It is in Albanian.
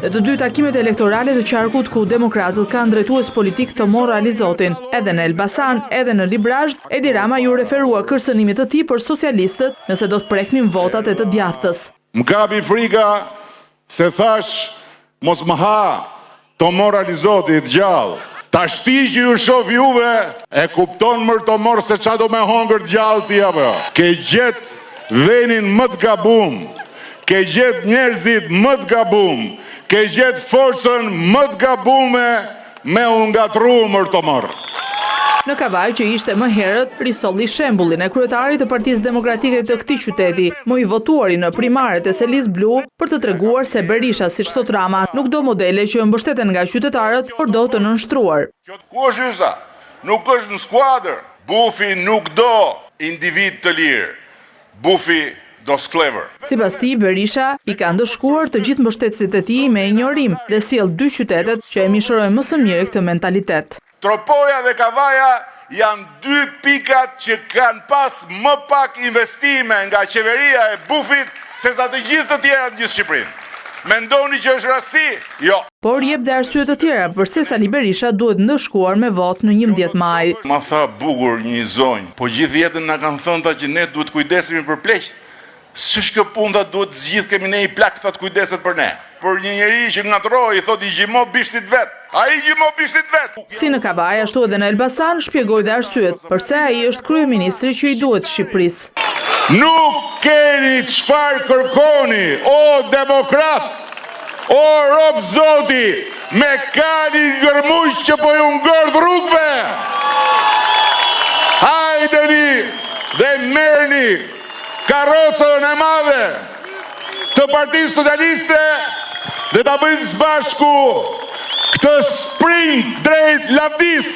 Në të dy takimet elektorale të qarkut ku demokratët kanë drejtues politik të moralizotin, edhe në Elbasan, edhe në Librazh, Edi Rama ju referua kërcënimit të tij për socialistët nëse do të preknin votat e të djathës. M'kapi frika se thash mos më ha të moralizotit gjallë. Tashti që ju shoh juve e kupton mërtomor se qa do me hongër gjallë tja për. Ke gjet venin më të gabum, ke gjet njerëzit më të gabum, ke gjet forcën më të gabume me ungatru mërtomor. Në Kavaj, që ishte më herët, risolli shembullin e kryetarit të Partisë Demokratike të këtij qyteti, më i votuari në primaret e Selis Blu, për të treguar se Berisha, siç thot Rama, nuk do modele që mbështeten nga qytetarët, por do të nënshtruar. Ku është yza? Nuk është në skuadër. Bufi nuk do individ të lirë. Bufi do sklever. Sipas tij, Berisha i ka ndëshkuar të gjithë mbështetësit e tij me injorim dhe sjell dy qytetet që e mishërojnë më së miri këtë mentalitet. Tropoja dhe Kavaja janë dy pikat që kanë pas më pak investime nga qeveria e Bufit se sa të gjithë të tjera në gjithë Shqipërinë. Mendoni që është rasti? Jo. Por jep dhe arsye të tjera përse Sali Berisha duhet ndëshkuar me votë në 11 maj. Ma tha bukur një zonjë, po gjithë jetën na kanë thënë ta që ne duhet kujdesemi për pleqt. S'është kjo punë ta duhet zgjidh kemi ne i plak ta kujdeset për ne. Për një njeri që ngatroi, thot i gjimo bishtit vet. Ai gjimo bishtit vet. Si në Kavaj, ashtu edhe në Elbasan shpjegoi dhe arsyet përse ai është kryeministri që i duhet Shqipërisë. Nuk keni çfarë kërkoni, o demokrat, o rob zoti, me kani gërmuq që po ju ngordh rrugëve. Hajdeni dhe merrni karrocën e madhe të Partisë Socialiste dhe ta bëjmë së bashku këtë spring drejt lavdis.